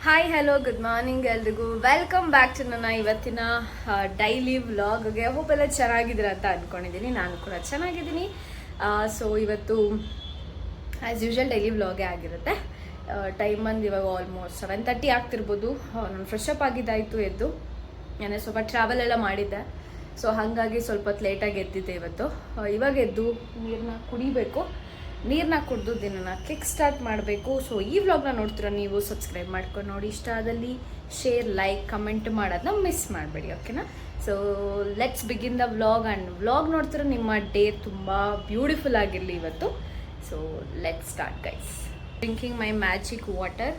Hi hello good morning ಎಲ್ರಿಗೂ welcome back to ನನ್ನ ಇವತ್ತಿನ ಡೈಲಿ ವ್ಲಾಗ್ಗೆ. ಹೋಪ್ ಎಲ್ಲ ಚೆನ್ನಾಗಿದ್ದೀರ ಅಂತ ಅಂದ್ಕೊಂಡಿದ್ದೀನಿ. ನಾನು ಕೂಡ ಚೆನ್ನಾಗಿದ್ದೀನಿ. ಸೊ ಇವತ್ತು ಆ್ಯಸ್ ಯೂಶ್ವಲ್ ಡೈಲಿ ವ್ಲಾಗೇ ಆಗಿರುತ್ತೆ. ಟೈಮ್ ಬಂದು ಇವಾಗ ಆಲ್ಮೋಸ್ಟ್ 7:30 ಆಗ್ತಿರ್ಬೋದು. ನಾನು ಫ್ರೆಶ್ ಅಪ್ ಆಗಿದ್ದಾಯಿತು ಎದ್ದು. ನಾನು ಸ್ವಲ್ಪ ಟ್ರಾವೆಲ್ ಎಲ್ಲ ಮಾಡಿದ್ದೆ, ಸೊ ಹಾಗಾಗಿ ಸ್ವಲ್ಪ ಹೊತ್ತು ಲೇಟಾಗಿ ಎದ್ದಿದ್ದೆ ಇವತ್ತು. ಇವಾಗ ಎದ್ದು ನೀರನ್ನ ಕುಡಿಬೇಕು. ನೀರನ್ನ ಕುಡಿದು ದಿನನ ಕಿಕ್ ಸ್ಟಾರ್ಟ್ ಮಾಡಬೇಕು. ಸೊ ಈ ವ್ಲಾಗ್ನ ನೋಡ್ತೀರಾ ನೀವು, ಸಬ್ಸ್ಕ್ರೈಬ್ ಮಾಡ್ಕೊಂಡು ನೋಡಿ. ಇಷ್ಟ ಆದಲ್ಲಿ ಶೇರ್, ಲೈಕ್, ಕಮೆಂಟ್ ಮಾಡೋದನ್ನ ಮಿಸ್ ಮಾಡಬೇಡಿ, ಓಕೆನಾ? So let's begin the vlog. And vlog ನೋಡ್ತೀರಾ ನಿಮ್ಮ ಡೇ ತುಂಬ ಬ್ಯೂಟಿಫುಲ್ ಆಗಿರಲಿ ಇವತ್ತು. So let's start guys. Drinking my magic water.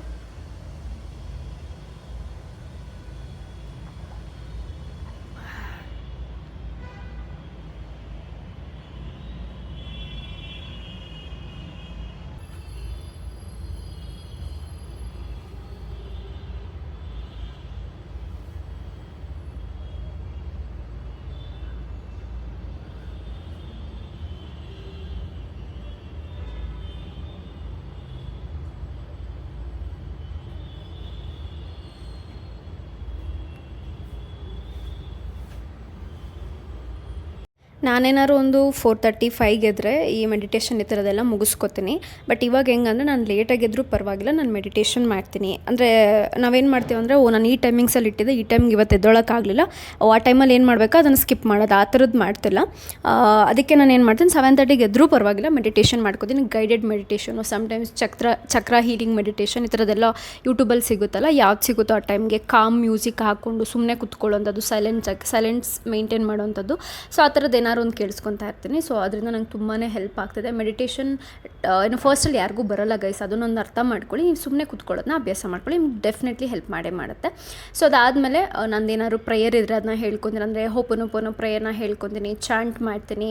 ನಾನೇನಾದ್ರು ಒಂದು 4:35 ಎದ್ರೆ ಈ ಮೆಡಿಟೇಷನ್ ಈ ಥರದ್ದೆಲ್ಲ ಮುಗಿಸ್ಕೊತೀನಿ. ಬಟ್ ಇವಾಗ ಹೆಂಗಂದರೆ ನಾನು ಲೇಟಾಗಿ ಎದ್ರೂ ಪರವಾಗಿಲ್ಲ, ನಾನು ಮೆಡಿಟೇಷನ್ ಮಾಡ್ತೀನಿ. ಅಂದರೆ ನಾವೇನು ಮಾಡ್ತೀವಿ ಅಂದರೆ, ನಾನು ಈ ಟೈಮಿಂಗ್ಸಲ್ಲಿ ಇಟ್ಟಿದ್ದೆ, ಈ ಟೈಮ್ಗೆ ಇವತ್ತು ಎದ್ದೊಳಕ್ಕಾಗಲಿಲ್ಲ, ಆ ಟೈಮಲ್ಲಿ ಏನು ಮಾಡಬೇಕು ಅದನ್ನು ಸ್ಕಿಪ್ ಮಾಡೋದು, ಆ ಥರದ್ದು ಮಾಡ್ತಿಲ್ಲ. ಅದಕ್ಕೆ ನಾನು ಏನು ಮಾಡ್ತೀನಿ, 7:30 ಎದ್ರೂ ಪರವಾಗಿಲ್ಲ ಮೆಡಿಟೇಷನ್ ಮಾಡ್ಕೋತೀನಿ. ಗೈಡೆಡ್ ಮೆಡಿಟೇಷನು, ಸಮ್ಟೈಮ್ಸ್ ಚಕ್ರ ಹೀಲಿಂಗ್ ಮೆಡಿಟೇಷನ್ ಈ ಥರದ್ದೆಲ್ಲ ಯೂಟ್ಯೂಬಲ್ಲಿ ಸಿಗುತ್ತಲ್ಲ, ಯಾವ್ದು ಸಿಗುತ್ತೋ ಆ ಟೈಮ್ಗೆ ಕಾಮ್ ಮ್ಯೂಸಿಕ್ ಹಾಕ್ಕೊಂಡು ಸುಮ್ಮನೆ ಕುತ್ಕೊಳ್ಳೋಂಥದ್ದು, ಸೈಲೆನ್ಸ್ ಮೇಂಟೈನ್ ಮಾಡೋವಂಥದ್ದು. ಸೊ ಆ ಥರದ್ದು ಏನಾದ್ರು ಒಂದು ಕೇಳಿಸ್ಕೊತಾ ಇರ್ತೀನಿ. ಸೊ ಅದರಿಂದ ನಂಗೆ ತುಂಬಾ ಹೆಲ್ಪ್ ಆಗ್ತದೆ. ಮೆಡಿಟೇಷನ್ ಏನು ಫಸ್ಟಲ್ಲಿ ಯಾರಿಗೂ ಬರೋಲ್ಲ ಗೈಸ್, ಅದನ್ನೊಂದು ಅರ್ಥ ಮಾಡ್ಕೊಳ್ಳಿ. ನೀವು ಸುಮ್ಮನೆ ಕುತ್ಕೊಳ್ಳೋದನ್ನ ಅಭ್ಯಾಸ ಮಾಡ್ಕೊಳ್ಳಿ, ನಿಮ್ಗೆ ಡೆಫಿನೆಟ್ಲಿ ಹೆಲ್ಪ್ ಮಾಡುತ್ತೆ. ಸೊ ಅದಾದಮೇಲೆ ನಂದೇನಾದ್ರು ಪ್ರೇಯರ್ ಇದ್ದರೆ ಅದನ್ನ ಹೇಳ್ಕೊತೀನಿ. ಅಂದರೆ ಹೋಪನೋಪನೋ ಪ್ರೇಯರ್ನ ಹೇಳ್ಕೊತೀನಿ, ಚಾಂಟ್ ಮಾಡ್ತೀನಿ.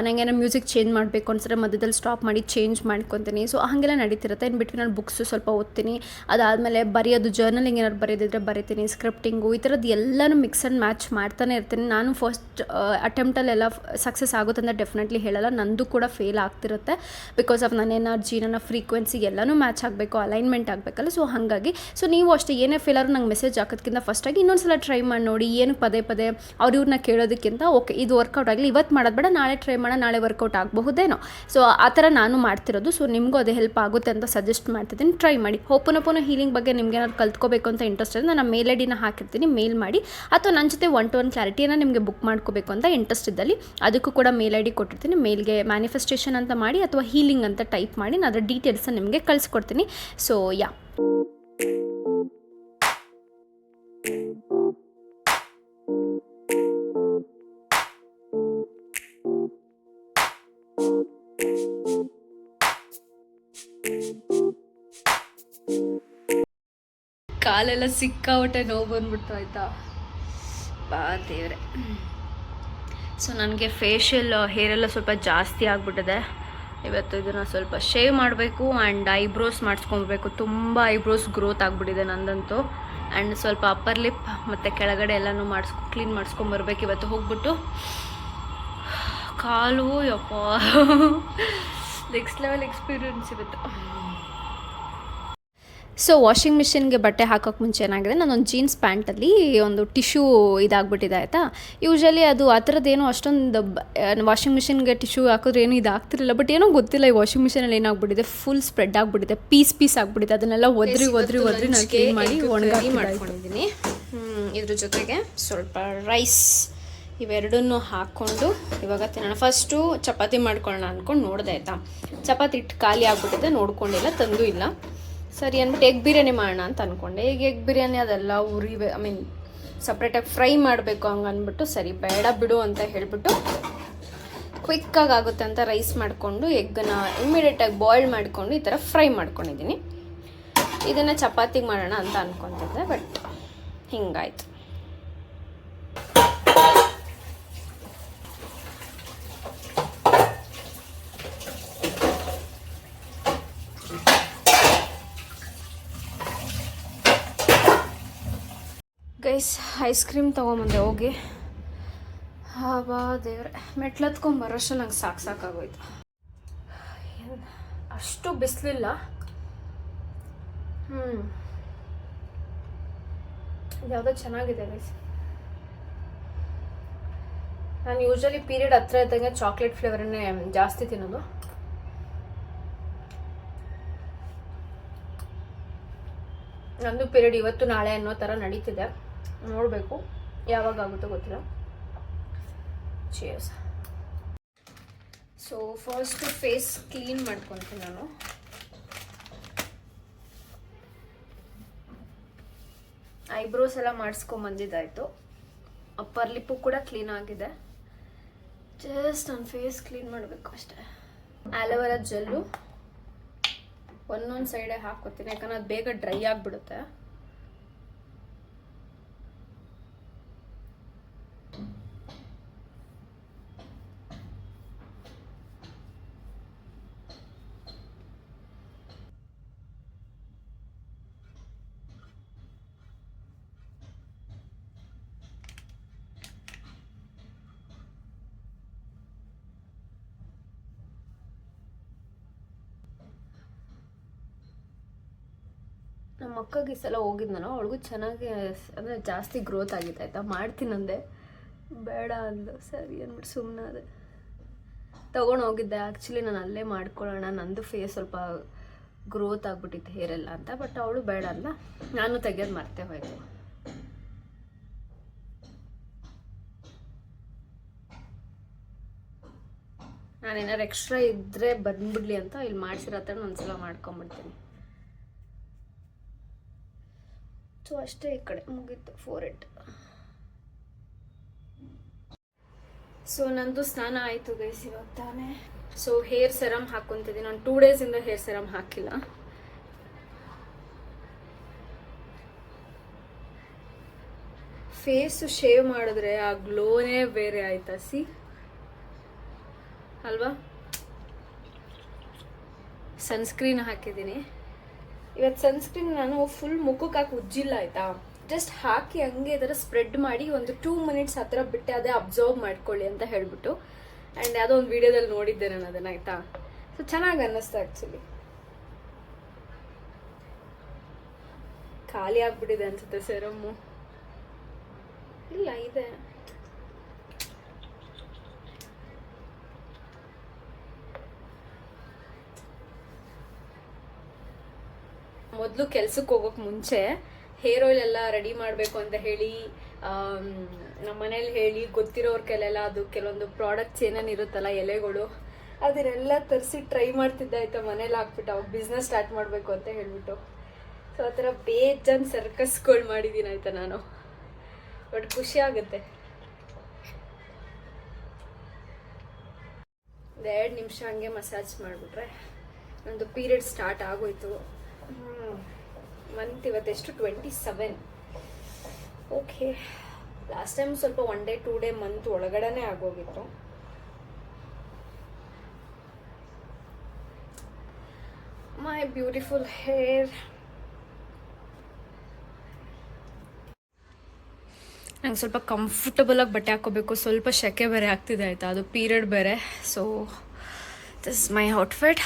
ನನಗೇನೋ ಮ್ಯೂಸಿಕ್ ಚೇಂಜ್ ಮಾಡಬೇಕು ಅನ್ಸಿದ್ರೆ ಮಧ್ಯದಲ್ಲಿ ಸ್ಟಾಪ್ ಮಾಡಿ ಚೇಂಜ್ ಮಾಡ್ಕೊತೀನಿ. ಸೊ ಹಾಗೆಲ್ಲ ನಡೀತಿರುತ್ತೆ. ಇನ್ನು ಬಿಟ್ಟು ನಾನು ಬುಕ್ಸು ಸ್ವಲ್ಪ ಓದ್ತೀನಿ. ಅದಾದಮೇಲೆ ಬರೆಯೋದು, ಜರ್ನಲಿಂಗ್ ಏನಾದ್ರು ಬರೆಯೋದಿದ್ರೆ ಬರೀತೀನಿ, ಸ್ಕ್ರಿಪ್ಟಿಂಗು ಈ ಥರದ್ದು ಎಲ್ಲನೂ ಮಿಕ್ಸ್ ಆ್ಯಂಡ್ ಮ್ಯಾಚ್ ಮಾಡ್ತಾನೆ ಇರ್ತೀನಿ. ನಾನು ಫಸ್ಟ್ ಅಟೆಂಪ್ಟಲ್ಲೆಲ್ಲ ಸಕ್ಸಸ್ ಆಗುತ್ತೆ ಅಂತ ಡೆಫಿನೆಟ್ಲಿ ಹೇಳಲ್ಲ, ನಂದು ಕೂಡ ಫೇಲ್ ಆಗ್ತಿರುತ್ತೆ. ಬಿಕಾಸ್ ಆಫ್ ನನ್ನ ಎನರ್ಜಿ, ನನ್ನ ಫ್ರೀಕ್ವೆನ್ಸಿ ಎಲ್ಲನೂ ಮ್ಯಾಚ್ ಆಗಬೇಕು, ಅಲೈನ್ಮೆಂಟ್ ಆಗಬೇಕಲ್ಲ. ಸೊ ಹಾಗಾಗಿ ನೀವು ಅಷ್ಟೇ ಏನೇ ಫೇಲ್ ಆದ್ರೂ ನಂಗೆ ಮೆಸೇಜ್ ಹಾಕೋದಕ್ಕಿಂತ ಫಸ್ಟಾಗಿ ಇನ್ನೊಂದು ಸಲ ಟ್ರೈ ಮಾಡಿ ನೋಡಿ. ಏನು ಪದೇ ಇವ್ರನ್ನ ಕೇಳೋದಕ್ಕಿಂತ ಓಕೆ ಇದು ವರ್ಕೌಟ್ ಆಗಲಿ, ಇವತ್ತು ಮಾಡೋದು ಬೇಡ, ನಾಳೆ ಟ್ರೈ ಮಾಡೋಣ, ನಾಳೆ ವರ್ಕೌಟ್ ಆಗಬಹುದೇನೋ. ಸೊ ಆ ಥರ ನಾನು ಮಾಡ್ತಿರೋದು. ಸೊ ನಿಮಗೂ ಅದೇ ಹೆಲ್ಪ್ ಆಗುತ್ತೆ ಅಂತ ಸಜೆಸ್ಟ್ ಮಾಡ್ತಿದ್ದೀನಿ, ಟ್ರೈ ಮಾಡಿ. ಹೋಪನೋಪನೋ ಹೀಲಿಂಗ್ ಬಗ್ಗೆ ನಿಮ್ಗೆ ಏನಾದ್ರು ಕಲ್ತ್ಕೋಬೇಕು ಅಂತ ಇಂಟ್ರೆಸ್ಟ್ ಇದೆ, ನಾನು ಮೇಲ್ ಐಡಿನ ಹಾಕಿರ್ತೀನಿ, ಮೇಲ್ ಮಾಡಿ. ಅಥವಾ ನನ್ನ ಜೊತೆ 1-to-1 ಕ್ಲಾರಿಟಿಯನ್ನು ನಿಮಗೆ ಬುಕ್ ಮಾಡ್ಕೋಬೇಕು ಅಂತ ಇಂಟ್ರೆಸ್ಟ್ ಇದ್ದಲ್ಲಿ ಅದಕ್ಕೂ ಕೂಡ ಮೇಲ್ ಐ ಡಿ ಕೊಟ್ಟಿರ್ತೀನಿ. ಮೇಲ್ಗೆ ಮ್ಯಾನಿಫೆಸ್ಟೇಷನ್ ಅಂತ ಮಾಡಿ ಅಥವಾ ಹೀಲಿಂಗ್ ಅಂತ ಟೈಪ್ ಮಾಡಿ, ನಾನು ಅದರ ಡೀಟೇಲ್ಸನ್ನು ನಿಮಗೆ ಕಳಿಸ್ಕೊಡ್ತೀನಿ. ಸೊ ಯಾ, ಕಾಲೆಲ್ಲ ಸಿಕ್ಕಾಪಟ್ಟೆ ನೋವು ಬಂದ್ಬಿಡ್ತು ಆಯಿತಾ. ಬಾ ದೇವ್ರೆ. ಸೊ ನನಗೆ ಫೇಶಿಯಲ್ ಹೇರೆಲ್ಲ ಸ್ವಲ್ಪ ಜಾಸ್ತಿ ಆಗಿಬಿಟ್ಟಿದೆ. ಇವತ್ತು ಇದನ್ನು ಸ್ವಲ್ಪ ಶೇವ್ ಮಾಡಬೇಕು ಆ್ಯಂಡ್ ಐಬ್ರೋಸ್ ಮಾಡಿಸ್ಕೊಬೇಕು. ತುಂಬ ಐಬ್ರೋಸ್ ಗ್ರೋತ್ ಆಗಿಬಿಟ್ಟಿದೆ ನಂದಂತೂ. ಆ್ಯಂಡ್ ಸ್ವಲ್ಪ ಅಪ್ಪರ್ ಲಿಪ್ ಮತ್ತು ಕೆಳಗಡೆ ಎಲ್ಲನೂ ಕ್ಲೀನ್ ಮಾಡಿಸ್ಕೊಂಬರ್ಬೇಕು ಇವತ್ತು ಹೋಗ್ಬಿಟ್ಟು. ಕಾಲು ಯಪ್ಪ ನೆಕ್ಸ್ಟ್ ಲೆವೆಲ್ ಎಕ್ಸ್ಪೀರಿಯನ್ಸ್ ಇವತ್ತು. ಸೊ ವಾಷಿಂಗ್ ಮಿಷಿನ್ಗೆ ಬಟ್ಟೆ ಹಾಕೋಕ್ಕೆ ಮುಂಚೆ ಏನಾಗಿದೆ, ನಾನೊಂದು ಜೀನ್ಸ್ ಪ್ಯಾಂಟಲ್ಲಿ ಒಂದು ಟಿಶ್ಯೂ ಇದಾಗ್ಬಿಟ್ಟಿದೆ ಆಯಿತಾ. ಯೂಶ್ವಲಿ ಅದು ಆ ಥರದ್ದೇನೋ ಅಷ್ಟೊಂದು ವಾಷಿಂಗ್ ಮಿಷಿನ್ಗೆ ಟಿಶ್ಯೂ ಹಾಕಿದ್ರೆ ಏನೂ ಇದಾಗ್ತಿರಲಿಲ್ಲ. ಬಟ್ ಏನೋ ಗೊತ್ತಿಲ್ಲ, ಈ ವಾಷಿಂಗ್ ಮಿಷಿನಲ್ಲಿ ಏನಾಗ್ಬಿಟ್ಟಿದೆ, ಫುಲ್ ಸ್ಪ್ರೆಡ್ ಆಗಿಬಿಟ್ಟಿದೆ, ಪೀಸ್ ಆಗಿಬಿಟ್ಟಿದೆ. ಅದನ್ನೆಲ್ಲ ಒದ್ರಿ ನಾನು ಕ್ಲೀನ್ ಮಾಡಿ ಒಣಗಿ ಮಾಡ್ಕೊಂಡಿದ್ದೀನಿ. ಇದ್ರ ಜೊತೆಗೆ ಸ್ವಲ್ಪ ರೈಸ್ ಇವೆರಡನ್ನೂ ಹಾಕ್ಕೊಂಡು ಇವಾಗ ತಿನ್ನೋಣ. ಫಸ್ಟು ಚಪಾತಿ ಮಾಡ್ಕೊಳ್ಳೋಣ ಅಂದ್ಕೊಂಡು ನೋಡಿದೆ ಆಯಿತಾ. ಚಪಾತಿ ಹಿಟ್ಟು ಖಾಲಿ ಆಗಿಬಿಟ್ಟಿದೆ, ನೋಡ್ಕೊಂಡಿಲ್ಲ, ತಂದು ಇಲ್ಲ. ಸರಿ ಅಂದ್ಬಿಟ್ಟು ಎಗ್ ಬಿರಿಯಾನಿ ಮಾಡೋಣ ಅಂತ ಅಂದ್ಕೊಂಡೆ. ಈಗ ಎಗ್ ಬಿರಿಯಾನಿ ಅದೆಲ್ಲ ಸಪ್ರೇಟಾಗಿ ಫ್ರೈ ಮಾಡಬೇಕು ಹಂಗೆ ಅಂದ್ಬಿಟ್ಟು, ಸರಿ ಬೇಡ ಬಿಡು ಅಂತ ಹೇಳಿಬಿಟ್ಟು ಕ್ವಿಕ್ಕಾಗಿ ಆಗುತ್ತೆ ಅಂತ ರೈಸ್ ಮಾಡಿಕೊಂಡು ಎಗ್ಗನ್ನು ಇಮ್ಮಿಡಿಯೇಟಾಗಿ ಬಾಯ್ಲ್ ಮಾಡಿಕೊಂಡು ಈ ಥರ ಫ್ರೈ ಮಾಡ್ಕೊಂಡಿದ್ದೀನಿ. ಇದನ್ನು ಚಪಾತಿಗೆ ಮಾಡೋಣ ಅಂತ ಅಂದ್ಕೊತಿದ್ದೆ, ಬಟ್ ಹಿಂಗಾಯ್ತು. ಗೈಸ್ ಐಸ್ ಕ್ರೀಮ್ ತೊಗೊಂಬಂದೆ ಹೋಗಿ. ಬಾ ದೇವ್ರೆ, ಮೆಟ್ಲತ್ಕೊಂಬರೋಷ್ಟು ನಂಗೆ ಸಾಕಾಗೋಯ್ತು. ಅಷ್ಟು ಬಿಸಿಲಿಲ್ಲ. ಯಾವುದೋ ಚೆನ್ನಾಗಿದೆ ಗೈಸ್. ನಾನು ಯೂಶ್ವಲಿ ಪೀರಿಯಡ್ ಹತ್ರ ಇದ್ದಂಗೆ ಚಾಕ್ಲೇಟ್ ಫ್ಲೇವರನ್ನೇ ಜಾಸ್ತಿ ತಿನ್ನೋದು. ನಂದು ಪೀರಿಯಡ್ ಇವತ್ತು ನಾಳೆ ಅನ್ನೋ ಥರ ನಡೀತಿದೆ, ನೋಡಬೇಕು ಯಾವಾಗ ಆಗುತ್ತೋ ಗೊತ್ತಿಲ್ಲ. ಚೀರ್ಸ್. ಸೊ ಫಸ್ಟ್ ಫೇಸ್ ಕ್ಲೀನ್ ಮಾಡ್ಕೊತೀನಿ ನಾನು. ಐಬ್ರೋಸ್ ಎಲ್ಲ ಮಾಡಿಸ್ಕೊಂಬಂದಿದ್ದಾಯಿತು. ಅಪ್ಪರ್ ಲಿಪ್ಪು ಕೂಡ ಕ್ಲೀನ್ ಆಗಿದೆ. ಜಸ್ಟ್ ನನ್ನ ಫೇಸ್ ಕ್ಲೀನ್ ಮಾಡಬೇಕು ಅಷ್ಟೇ. ಆಲೋವೆರಾ ಜೆಲ್ಲು ಒಂದೊಂದು ಸೈಡೇ ಹಾಕ್ಕೊತೀನಿ, ಯಾಕಂದ್ರೆ ಅದು ಬೇಗ ಡ್ರೈ ಆಗಿಬಿಡುತ್ತೆ. ನಮ್ಮ ಅಕ್ಕಗೆ ಈ ಸಲ ಹೋಗಿದ್ನೋ, ಅವಳಿಗೂ ಚೆನ್ನಾಗಿ ಅಂದರೆ ಜಾಸ್ತಿ ಗ್ರೋತ್ ಆಗಿದೆ ಆಯಿತಾ. ಮಾಡ್ತೀನಂದೆ, ಬೇಡ ಅಂದು, ಸರಿ ಅಂದ್ಬಿಟ್ಟು ಸುಮ್ಮನೆ ಅದೇ ತೊಗೊಂಡು ಹೋಗಿದ್ದೆ. ಆ್ಯಕ್ಚುಲಿ ನಾನು ಅಲ್ಲೇ ಮಾಡ್ಕೊಳ್ಳೋಣ, ನಂದು ಫೇಸ್ ಸ್ವಲ್ಪ ಗ್ರೋತ್ ಆಗಿಬಿಟ್ಟಿತ್ತು ಹೇರೆಲ್ಲ ಅಂತ. ಬಟ್ ಅವಳು ಬೇಡ ಅಂದ, ನಾನು ತೆಗೆಯೋದು ಮರ್ತೇ ಹೋಯ್ತು. ನಾನೇನಾರು ಎಕ್ಸ್ಟ್ರಾ ಇದ್ದರೆ ಬಂದ್ಬಿಡ್ಲಿ ಅಂತ ಇಲ್ಲಿ ಮಾಡಿಸಿರೋ ಥರ ಒಂದ್ಸಲ ಮಾಡ್ಕೊಂಬಿಡ್ತೀನಿ. ಸೊ ಅಷ್ಟೇ, ಈ ಕಡೆ ಮುಗೀತು ಫೋರೆಡ್. ಸೊ ನಂದು ಸ್ನಾನ ಆಯಿತು ಗೈಸ್ ಇವಾಗ ತಾನೇ. ಸೊ ಹೇರ್ ಸೆರಮ್ ಹಾಕ್ಕೊಂತಿದ್ದೀನಿ. ನಾನು 2 ಡೇಸಿಂದ ಹೇರ್ ಸೆರಮ್ ಹಾಕಿಲ್ಲ. ಫೇಸು ಶೇವ್ ಮಾಡಿದ್ರೆ ಆ ಗ್ಲೋನೇ ಬೇರೆ ಆಯ್ತಾ, ಅಲ್ವಾ. ಸನ್ಸ್ಕ್ರೀನ್ ಹಾಕಿದ್ದೀನಿ ಇವತ್ತು. ಸನ್ಸ್ಕ್ರೀನ್ ನಾನು ಫುಲ್ ಮುಖಕ್ಕೆ ಹಾಕಿ ಉಜ್ಜಿಲ್ಲ ಆಯಿತಾ. ಜಸ್ಟ್ ಹಾಕಿ ಹಂಗೆ ಇದರ ಸ್ಪ್ರೆಡ್ ಮಾಡಿ ಒಂದು 2 ಮಿನಿಟ್ಸ್ ಆ ಥರ ಬಿಟ್ಟೆ, ಅದೇ ಅಬ್ಸರ್ವ್ ಮಾಡ್ಕೊಳ್ಳಿ ಅಂತ ಹೇಳ್ಬಿಟ್ಟು. ಆ್ಯಂಡ್ ಯಾವುದೋ ಒಂದು ವಿಡಿಯೋದಲ್ಲಿ ನೋಡಿದ್ದೆ ನಾನು ಅದನ್ನು ಆಯಿತಾ. ಸೊ ಚೆನ್ನಾಗಿ ಅನ್ನಿಸ್ತು ಆ್ಯಕ್ಚುಲಿ. ಖಾಲಿ ಆಗ್ಬಿಟ್ಟಿದೆ ಅನ್ಸುತ್ತೆ ಸೆರಮ್ಮು. ಇಲ್ಲ ಇದೆ. ಮೊದಲು ಕೆಲ್ಸಕ್ಕೆ ಹೋಗೋಕೆ ಮುಂಚೆ ಹೇರ್ ಆಯಿಲ್ ಎಲ್ಲ ರೆಡಿ ಮಾಡಬೇಕು ಅಂತ ಹೇಳಿ ನಮ್ಮ ಮನೇಲಿ ಹೇಳಿ ಗೊತ್ತಿರೋರ ಕೈಲೆಲ್ಲ ಅದು ಕೆಲವೊಂದು ಪ್ರಾಡಕ್ಟ್ಸ್ ಏನೇನು ಇರುತ್ತಲ್ಲ ಎಲೆಗಳು, ಅದನ್ನೆಲ್ಲ ತರಿಸಿ ಟ್ರೈ ಮಾಡ್ತಿದ್ದೆ ಆಯಿತಾ. ಮನೇಲಿ ಹಾಕ್ಬಿಟ್ಟು ಅವಾಗ ಬಿಸ್ನೆಸ್ ಸ್ಟಾರ್ಟ್ ಮಾಡಬೇಕು ಅಂತ ಹೇಳ್ಬಿಟ್ಟು. ಸೊ ಆ ಥರ ಬೇಜಾನ್ ಸರ್ಕಸ್ಗಳು ಮಾಡಿದ್ದೀನಿ ಆಯಿತಾ ನಾನು. ಬಟ್ ಖುಷಿ ಆಗುತ್ತೆ. 2 ನಿಮಿಷ ಹಂಗೆ ಮಸಾಜ್ ಮಾಡಿಬಿಟ್ರೆ ನಂದು ಪೀರಿಯಡ್ ಸ್ಟಾರ್ಟ್ ಆಗೋಯ್ತು. ಮಂತ್ ಇವತ್ತೆಷ್ಟು 27. ಓಕೆ, ಲಾಸ್ಟ್ ಟೈಮ್ ಸ್ವಲ್ಪ 1 ಡೇ 2 ಡೇ ಮಂತ್ ಒಳಗಡೆನೇ ಆಗೋಗಿತ್ತು. ಮೈ ಬ್ಯೂಟಿಫುಲ್ ಹೇರ್. ನಂಗೆ ಸ್ವಲ್ಪ ಕಂಫರ್ಟಬಲಾಗಿ ಬಟ್ಟೆ ಹಾಕೋಬೇಕು. ಸ್ವಲ್ಪ ಸೆಕೆ ಬೇರೆ ಆಗ್ತಿದೆ ಆಯಿತಾ, ಅದು ಪೀರಿಯಡ್ ಬೇರೆ. So this my outfit.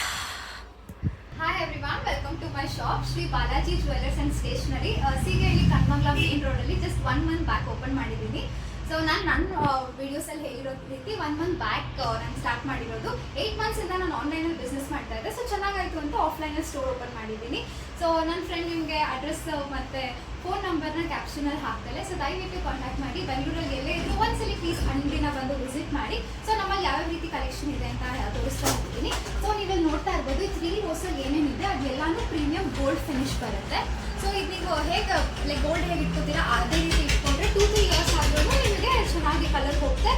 Hi everyone, welcome to my shop Shri Balaji jewellers and stationery. Seegehalli Kanmangala main ರೋಡಲ್ಲಿ ಜಸ್ಟ್ 1 ಮಂತ್ ಬ್ಯಾಕ್ ಓಪನ್ ಮಾಡಿದ್ದೀನಿ. ಸೊ ನಾನು ನನ್ನ ವೀಡಿಯೋಸಲ್ಲಿ ಹೇಳಿರೋ ರೀತಿ 1 ಮಂತ್ ಬ್ಯಾಕ್ ನಾನು ಸ್ಟಾರ್ಟ್ ಮಾಡಿರೋದು. 8 ಮಂತ್ಸಿಂದ ನಾನು ಆನ್ಲೈನಲ್ಲಿ ಬಿಸ್ನೆಸ್ ಮಾಡ್ತಾ ಇದ್ದೆ. ಸೊ ಚೆನ್ನಾಗಾಯಿತು ಅಂತ ಆಫ್ಲೈನಲ್ಲಿ ಸ್ಟೋರ್ ಓಪನ್ ಮಾಡಿದ್ದೀನಿ. ಸೊ ನನ್ನ ಫ್ರೆಂಡ್ ನಿಮಗೆ ಅಡ್ರೆಸ್ ಮತ್ತು ಫೋನ್ ನಂಬರ್ನ ಕ್ಯಾಪ್ಷನಲ್ಲಿ ಹಾಕ್ತೇನೆ. ಸೊ ದಯವಿಟ್ಟು ಕಾಂಟ್ಯಾಕ್ಟ್ ಮಾಡಿ. ಬೆಂಗಳೂರಲ್ಲಿ ಎಲ್ಲೇ ಇದ್ರು ಒಂದ್ಸಲಿ ಪ್ಲೀಸ್ ಅಂಗಡಿನ ಬಂದು ವಿಸಿಟ್ ಮಾಡಿ. ಸೊ ನಮ್ಮಲ್ಲಿ ಯಾವ ರೀತಿ ಕಲೆಕ್ಷನ್ ಇದೆ ಅಂತ ತೋರಿಸ್ತಾ ಹೋಗ್ತೀನಿ. ಸೊ ನೀವೆಲ್ಲಿ ನೋಡ್ತಾ ಇರ್ಬೋದು, ಈ 3 ರೋಸಲ್ಲಿ ಏನೇನಿದೆ ಅದೆಲ್ಲಾನು ಪ್ರೀಮಿಯಂ ಗೋಲ್ಡ್ ಫಿನಿಶ್ ಬರುತ್ತೆ. ಸೊ ಇದು ನೀವು ಹೇಗೆ ಲೈಕ್ ಗೋಲ್ಡ್ ಹೇಗೆ ಇಟ್ಕೋತೀರಾ ಅದೇ ರೀತಿ ಇಟ್ಕೊಂಡ್ರೆ 2-3 ಇಯರ್ಸ್ ಆದ್ರೂ ನಿಮಗೆ ಚೆನ್ನಾಗಿ ಕಲರ್ ಹೋಗ್ತಾ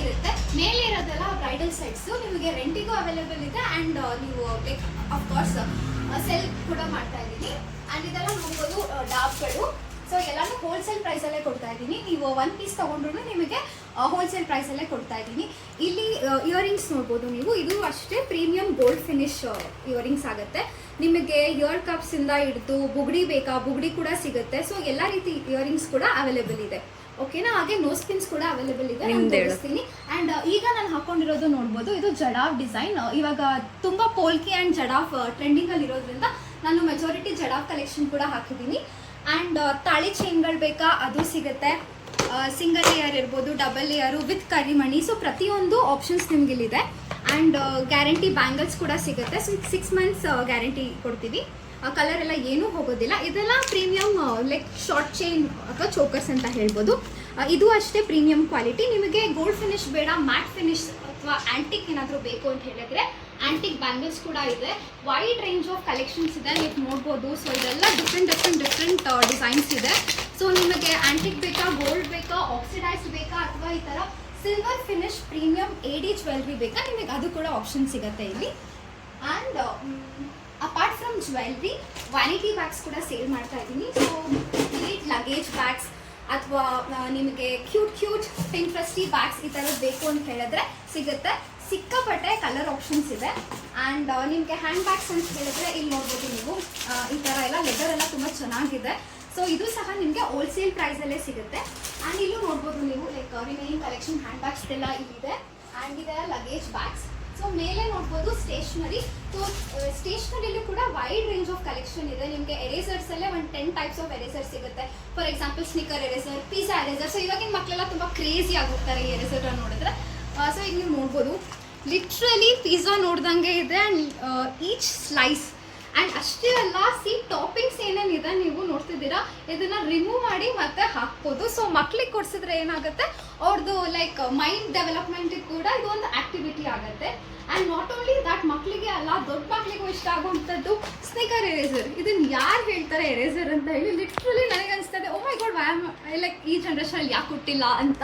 ಇರುತ್ತೆ. ಮೇಲೆ ಇರೋದೆಲ್ಲ ಬ್ರೈಡಲ್ ಸೆಟ್ಸು ನಿಮಗೆ ರೆಂಟಿಗೂ ಅವೈಲೇಬಲ್ ಇದೆ. ಆ್ಯಂಡ್ ನೀವು ಲೈಕ್ ಅಫ್ಕೋರ್ಸ್ ಸೆಲ್ ಕೂಡ ಮಾಡ್ತಾ ಇದ್ದೀನಿ. ಆ್ಯಂಡ್ ಇದೆಲ್ಲ ನೋಡ್ಬೋದು ಡಾಬ್ಗಳು. ಸೊ ಎಲ್ಲನೂ ಹೋಲ್ಸೇಲ್ ಪ್ರೈಸಲ್ಲೇ ಕೊಡ್ತಾ ಇದ್ದೀನಿ. ನೀವು 1 ಪೀಸ್ ತೊಗೊಂಡ್ರು ನಿಮಗೆ ಹೋಲ್ಸೇಲ್ ಪ್ರೈಸಲ್ಲೇ ಕೊಡ್ತಾ ಇದ್ದೀನಿ. ಇಲ್ಲಿ ಇಯರಿಂಗ್ಸ್ ನೋಡ್ಬೋದು ನೀವು. ಇದು ಅಷ್ಟೇ ಪ್ರೀಮಿಯಂ ಗೋಲ್ಡ್ ಫಿನಿಶ್ ಇಯರಿಂಗ್ಸ್ ಆಗುತ್ತೆ. ನಿಮಗೆ ಇಯರ್ ಕಪ್ಸಿಂದ ಹಿಡಿದು ಬುಗುಡಿ ಬೇಕಾ, ಬುಗುಡಿ ಕೂಡ ಸಿಗುತ್ತೆ. ಸೊ ಎಲ್ಲ ರೀತಿ ಇಯರಿಂಗ್ಸ್ ಕೂಡ ಅವೈಲೇಬಲ್ ಇದೆ. ಓಕೆನಾ. ಹಾಗೆ ನೋಸ್ ಪಿನ್ಸ್ ಕೂಡ ಅವೈಲೇಬಲ್ ಇದೆ, ನಾನು ತೋರಿಸ್ತೀನಿ. ಆ್ಯಂಡ್ ಈಗ ನಾನು ಹಾಕೊಂಡಿರೋದು ನೋಡ್ಬೋದು, ಇದು ಜಡಾಫ್ ಡಿಸೈನ್. ಇವಾಗ ತುಂಬ ಪೋಲ್ಕಿ ಆ್ಯಂಡ್ ಜಡಾಫ್ ಟ್ರೆಂಡಿಂಗಲ್ಲಿ ಇರೋದ್ರಿಂದ ನಾನು ಮೆಜಾರಿಟಿ ಜಡಾಫ್ ಕಲೆಕ್ಷನ್ ಕೂಡ ಹಾಕಿದ್ದೀನಿ. ಆ್ಯಂಡ್ ತಾಳಿ ಚೈನ್ಗಳು ಬೇಕಾ ಅದು ಸಿಗುತ್ತೆ. ಸಿಂಗಲ್ ಲೇಯರ್ ಇರ್ಬೋದು, ಡಬಲ್ ಲೇಯರು ವಿತ್ ಕರಿಮಣಿ. ಸೊ ಪ್ರತಿಯೊಂದು ಆಪ್ಷನ್ಸ್ ನಿಮ್ಗೆ ಇಲ್ಲಿದೆ. ಆ್ಯಂಡ್ ಗ್ಯಾರಂಟಿ ಬ್ಯಾಂಗಲ್ಸ್ ಕೂಡ ಸಿಗುತ್ತೆ. ಸೊ 6 ಮಂತ್ಸ್ ಗ್ಯಾರಂಟಿ ಕೊಡ್ತೀವಿ. ಕಲರ್ ಎಲ್ಲ ಏನೂ ಹೋಗೋದಿಲ್ಲ. ಇದೆಲ್ಲ ಪ್ರೀಮಿಯಮ್ ಲೈಕ್ ಶಾರ್ಟ್ ಚೈನ್ ಅಥವಾ ಚೋಕರ್ಸ್ ಅಂತ ಹೇಳ್ಬೋದು. ಇದು ಅಷ್ಟೇ ಪ್ರೀಮಿಯಂ ಕ್ವಾಲಿಟಿ. ನಿಮಗೆ ಗೋಲ್ಡ್ ಫಿನಿಶ್ ಬೇಡ, ಮ್ಯಾಟ್ ಫಿನಿಶ್ ಅಥವಾ ಆ್ಯಂಟಿಕ್ ಏನಾದರೂ ಬೇಕು ಅಂತ ಹೇಳಿದ್ರೆ ಆ್ಯಂಟಿಕ್ ಬ್ಯಾಂಗಲ್ಸ್ ಕೂಡ ಇದೆ. ವೈಡ್ ರೇಂಜ್ ಆಫ್ ಕಲೆಕ್ಷನ್ಸ್ ಇದೆ, ನೀವು ನೋಡ್ಬೋದು. ಸೊ ಇದೆಲ್ಲ ಡಿಫ್ರೆಂಟ್ ಡಿಸೈನ್ಸ್ ಇದೆ. ಸೊ ನಿಮಗೆ ಆ್ಯಂಟಿಕ್ ಬೇಕಾ, ಗೋಲ್ಡ್ ಬೇಕಾ, ಆಕ್ಸಿಡೈಸ್ಡ್ ಬೇಕಾ, ಅಥವಾ ಈ ಥರ silver finish premium AD jewellery ಬೇಕಾ, ನಿಮಗೆ ಅದು ಕೂಡ ಆಪ್ಷನ್ ಸಿಗುತ್ತೆ ಇಲ್ಲಿ. And apart from jewellery, vanity bags ಕೂಡ ಸೇಲ್ ಮಾಡ್ತಾ ಇದ್ದೀನಿ. ಸೊ ಲಗೇಜ್ ಬ್ಯಾಗ್ಸ್ ಅಥವಾ ನಿಮಗೆ ಕ್ಯೂಟ್ ಪಿಂಟ್ರೆಸ್ಟಿ ಬ್ಯಾಗ್ಸ್ ಈ ಥರದ್ದು ಬೇಕು ಅಂತ ಹೇಳಿದ್ರೆ ಸಿಗುತ್ತೆ. ಸಿಕ್ಕಾಪಟ್ಟೆ ಕಲರ್ ಆಪ್ಷನ್ಸ್ ಇದೆ. ಆ್ಯಂಡ್ ನಿಮಗೆ ಹ್ಯಾಂಡ್ ಬ್ಯಾಗ್ಸ್ ಅಂತ ಹೇಳಿದ್ರೆ ಇಲ್ಲಿ ನೋಡ್ಬೋದು ನೀವು, ಈ ಥರ ಎಲ್ಲ ಲೆದರ್ ಎಲ್ಲ ತುಂಬ ಚೆನ್ನಾಗಿದೆ. ಸೊ ಇದು ಸಹ ನಿಮಗೆ ಹೋಲ್ಸೇಲ್ ಪ್ರೈಸಲ್ಲೇ ಸಿಗುತ್ತೆ. ಆ್ಯಂಡ್ ಇಲ್ಲೂ ನೋಡ್ಬೋದು ನೀವು, like remaining collection hand bags ಎಲ್ಲ ಇಲ್ಲಿದೆ. ಆ್ಯಂಡ್ ಇದೆಲ್ಲ ಲಗೇಜ್ ಬ್ಯಾಗ್ಸ್. ಸೊ ಮೇಲೆ ನೋಡ್ಬೋದು ಸ್ಟೇಷ್ನರಿ. ಸೊ ಸ್ಟೇಷ್ನರಿಲೂ ಕೂಡ ವೈಡ್ ರೇಂಜ್ ಆಫ್ ಕಲೆಕ್ಷನ್ ಇದೆ. ನಿಮಗೆ ಎರೇಸರ್ಸಲ್ಲೇ ಒಂದು 10 ಟೈಪ್ಸ್ ಆಫ್ ಎರೇಸರ್ ಸಿಗುತ್ತೆ. For example snicker eraser, pizza eraser. So ಇವಾಗಿನ ಮಕ್ಕಳೆಲ್ಲ ತುಂಬ ಕ್ರೇಜಿ ಆಗೋಗ್ತಾರೆ ಈ ಎರೇಸರ್ ನೋಡಿದ್ರೆ. ಸೊ ಈಗ ನೀವು ನೋಡ್ಬೋದು, ಲಿಟ್ರಲಿ ಪಿಜ್ಜಾ ನೋಡ್ದಂಗೆ ಇದೆ. ಆ್ಯಂಡ್ ಈಚ್ ಸ್ಲೈಸ್ ಆ್ಯಂಡ್ ಅಷ್ಟೇ ಅಲ್ಲ, ಟಾಪಿಂಗ್ಸ್ ಏನೇನಿದೆ ನೀವು ನೋಡ್ತಿದ್ದೀರಾ, ಇದನ್ನು ರಿಮೂವ್ ಮಾಡಿ ಮತ್ತೆ ಹಾಕ್ಬೋದು. ಸೊ ಮಕ್ಳಿಗೆ ಕೊಡಿಸಿದ್ರೆ ಏನಾಗುತ್ತೆ, ಅವ್ರದ್ದು ಲೈಕ್ ಮೈಂಡ್ ಡೆವಲಪ್ಮೆಂಟಿಗೆ ಕೂಡ ಇದು ಒಂದು ಆ್ಯಕ್ಟಿವಿಟಿ ಆಗುತ್ತೆ. ಆ್ಯಂಡ್ ನಾಟ್ ಓನ್ಲಿ ದಟ್, ಮಕ್ಕಳಿಗೆ ಅಲ್ಲ ದೊಡ್ಡ ಮಕ್ಕಳಿಗೂ ಇಷ್ಟ ಆಗುವಂಥದ್ದು ಸ್ನಿಕರ್ ಎರೇಸರ್. ಇದನ್ನು ಯಾರು ಹೇಳ್ತಾರೆ ಎರೇಸರ್ ಅಂತ ಹೇಳಿ ಲಿಟ್ರಲಿ ನನಗೆ ಅನಿಸ್ತದೆ, ಓ ಮೈ ಗಾಡ್, ಲೈಕ್ ಈ ಜನ್ರೇಷನಲ್ಲಿ ಯಾಕೆ ಕೊಟ್ಟಿಲ್ಲ ಅಂತ.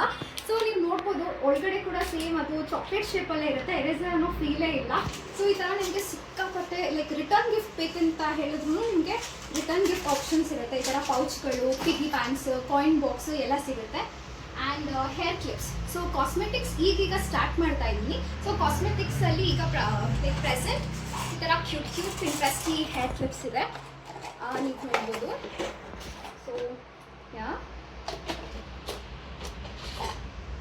ಸೊ ನೀವು ನೋಡ್ಬೋದು ಒಳಗಡೆ ಕೂಡ ಸೇಮ್ ಅದು ಚಾಕ್ಲೇಟ್ ಶೇಪಲ್ಲೇ ಇರುತ್ತೆ, ಎರೇಸರ್ ಅನ್ನೋ ಫೀಲೇ ಇಲ್ಲ. ಸೊ ಈ ಥರ ನಿಮಗೆ ಸಿಕ್ಕಾಪಟ್ಟೆ ಲೈಕ್ ರಿಟರ್ನ್ ಗಿಫ್ಟ್ ಬೇಕಂತ ಹೇಳಿದ್ರು ನಿಮಗೆ ರಿಟರ್ನ್ ಗಿಫ್ಟ್ ಆಪ್ಷನ್ಸ್ ಇರುತ್ತೆ. ಈ ಥರ ಪೌಚ್ಗಳು, ಪಿಗಿ ಪ್ಯಾನ್ಸ್, ಕಾಯಿನ್ ಬಾಕ್ಸು ಎಲ್ಲ ಸಿಗುತ್ತೆ. And hair clips. So cosmetics ಈಗೀಗ ಸ್ಟಾರ್ಟ್ ಮಾಡ್ತಾ ಇದ್ದೀನಿ. ಸೊ ಕಾಸ್ಮೆಟಿಕ್ಸಲ್ಲಿ ಈಗ ಪ್ರೆಸೆಂಟ್ ಈ ಥರ ಕ್ಯೂಟ್ ಪಿಂಟ್ರೆಸ್ಟಿ ಹೇರ್ ಕ್ಲಿಪ್ಸ್ ಇದೆ, ನೀವು ನೋಡ್ಬೋದು. ಸೊ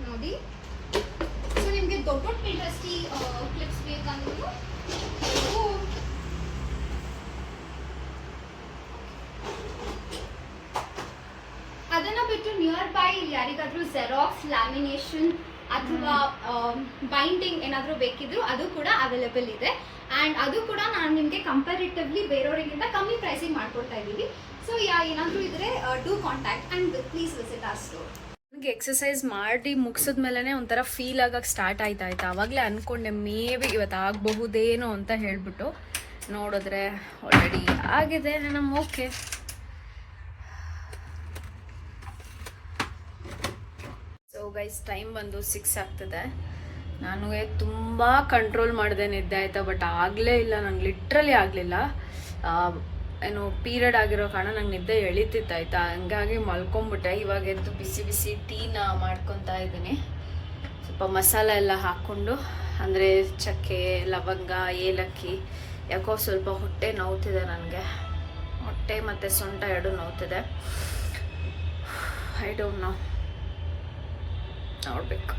ನೋಡಿ, ಸೊ ನಿಮಗೆ ದೊಡ್ಡ ಪಿಂಟ್ರೆಸ್ಟಿ ಕ್ಲಿಪ್ಸ್ ಬೇಕಂದ್ರೂ ಅದನ್ನು ಬಿಟ್ಟು ನಿಯರ್ ಬೈ ಯಾರಿಗಾದ್ರೂ ಜೆರಾಕ್ಸ್, ಲ್ಯಾಮಿನೇಷನ್ ಅಥವಾ ಬೈಂಡಿಂಗ್ ಏನಾದರೂ ಬೇಕಿದ್ರು ಅದು ಕೂಡ ಅವೈಲೇಬಲ್ ಇದೆ. ಆ್ಯಂಡ್ ಅದು ಕೂಡ ನಾನು ನಿಮಗೆ ಕಂಪ್ಯಾರಿಟಿವ್ಲಿ ಬೇರೆಯವರಿಗಿಂತ ಕಮ್ಮಿ ಪ್ರೈಸಿಗೆ ಮಾಡ್ಕೊಡ್ತಾ ಇದ್ದೀವಿ. ಸೊ ಏನಾದರೂ ಇದ್ದರೆ do contact and please visit our store. ನನಗೆ ಎಕ್ಸಸೈಸ್ ಮಾಡಿ ಮುಗಿಸಿದ್ಮೇಲೆ ಒಂಥರ ಫೀಲ್ ಆಗಕ್ಕೆ ಸ್ಟಾರ್ಟ್ ಆಯ್ತು. ಆವಾಗಲೇ ಅಂದ್ಕೊಂಡೆ ಮೇ ಬಿ ಇವತ್ತು ಆಗಬಹುದೇನೋ ಅಂತ ಹೇಳಿಬಿಟ್ಟು ನೋಡಿದ್ರೆ ಆಲ್ರೆಡಿ ಆಗಿದೆ. ನಮ್ಮ ಓಕೆ. ಸೊ ಗೈಸ್, ಟೈಮ್ ಬಂದು 6 ಆಗ್ತದೆ. ನನಗೆ ತುಂಬ ಕಂಟ್ರೋಲ್ ಮಾಡಿದೆ ನಿದ್ದೆ ಆಯಿತಾ, ಬಟ್ ಆಗಲೇ ಇಲ್ಲ, ನಂಗೆ ಲಿಟ್ರಲಿ ಆಗಲಿಲ್ಲ. ಏನು ಪೀರಿಯಡ್ ಆಗಿರೋ ಕಾರಣ ನಂಗೆ ನಿದ್ದೆ ಎಳಿತಿತ್ತು ಆಯಿತಾ, ಹಂಗಾಗಿ ಮಲ್ಕೊಂಬಿಟ್ಟೆ. ಇವಾಗ ಎದ್ದು ಬಿಸಿ ಟೀನ ಮಾಡ್ಕೊತಾ ಇದ್ದೀನಿ. ಸ್ವಲ್ಪ ಮಸಾಲ ಎಲ್ಲ ಹಾಕ್ಕೊಂಡು, ಅಂದರೆ ಚಕ್ಕೆ, ಲವಂಗ, ಏಲಕ್ಕಿ. ಯಾಕೋ ಸ್ವಲ್ಪ ಹೊಟ್ಟೆ ನೋವ್ತಿದೆ ನನಗೆ, ಹೊಟ್ಟೆ ಮತ್ತು ಸೊಂಟ ಎರಡು ನೋವ್ತಿದೆ. ಐ ಡೋಂಟ್ ನೋ, ನೋಡ್ಬೇಕು.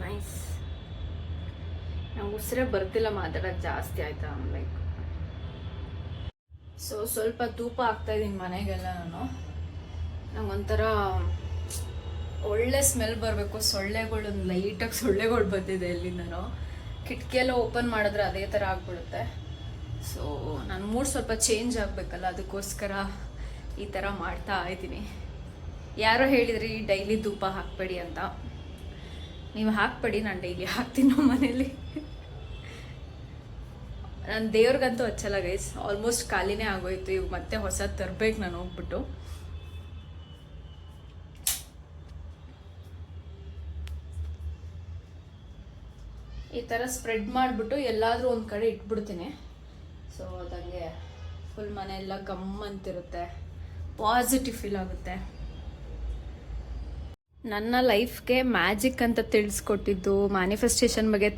ನೈಸ್. ನಂಗೆ ಉಸಿರೇ ಬರ್ತಿಲ್ಲ ಮಾತಾಡೋದು ಜಾಸ್ತಿ ಆಯ್ತಾ, ಲೈಕ್. ಸೊ ಸ್ವಲ್ಪ ಧೂಪ ಹಾಕ್ತಾ ಇದ್ದೀನಿ ಮನೆಗೆಲ್ಲ. ನಂಗೊಂಥರ ಒಳ್ಳೆ ಸ್ಮೆಲ್ ಬರಬೇಕು. ಸೊಳ್ಳೆಗಳು ಲೈಟಾಗಿ ಸೊಳ್ಳೆಗಳು ಬಂದಿದೆ ಎಲ್ಲಿಂದನೋ. ಕಿಟಕಿಯೆಲ್ಲ ಓಪನ್ ಮಾಡಿದ್ರೆ ಅದೇ ಥರ ಆಗ್ಬಿಡುತ್ತೆ. ಸೊ ನನ್ನ ಮೂಡ್ ಸ್ವಲ್ಪ ಚೇಂಜ್ ಆಗಬೇಕಲ್ಲ, ಅದಕ್ಕೋಸ್ಕರ ಈ ಥರ ಮಾಡ್ತಾ ಇದ್ದೀನಿ. ಯಾರೋ ಹೇಳಿದ್ರಿ ಡೈಲಿ ಧೂಪ ಹಾಕಬೇಡಿ ಅಂತ. ನೀವು ಹಾಕ್ಬೇಡಿ, ನಾನು ಡೈಲಿ ಹಾಕ್ತೀನಿ ನಮ್ಮ ಮನೇಲಿ. ನಾನು ದೇವ್ರಿಗಂತೂ ಹಚ್ಚಲ್ಲ ಗೈಸ್, ಆಲ್ಮೋಸ್ಟ್ ಖಾಲಿನೇ ಆಗೋಯ್ತು. ಇವಾಗ ಮತ್ತೆ ಹೊಸದು ತರಬೇಕು ನಾನು ಹೋಗ್ಬಿಟ್ಟು. ಈ ಥರ ಸ್ಪ್ರೆಡ್ ಮಾಡಿಬಿಟ್ಟು ಎಲ್ಲಾದರೂ ಒಂದು ಕಡೆ ಇಟ್ಬಿಡ್ತೀನಿ. ಸೊ ಅದಂಗೆ ಫುಲ್ ಮನೆ ಎಲ್ಲ ಗಮ್ ಅಂತಿರುತ್ತೆ, ಪಾಸಿಟಿವ್ ಫೀಲ್ ಆಗುತ್ತೆ. ನನ್ನ ಲೈಫ್ಗೆ ಮ್ಯಾಜಿಕ್ ಅಂತ ತಿಳಿಸ್ಕೊಟ್ಟಿದ್ದು, ಮ್ಯಾನಿಫೆಸ್ಟೇಷನ್ ಬಗ್ಗೆ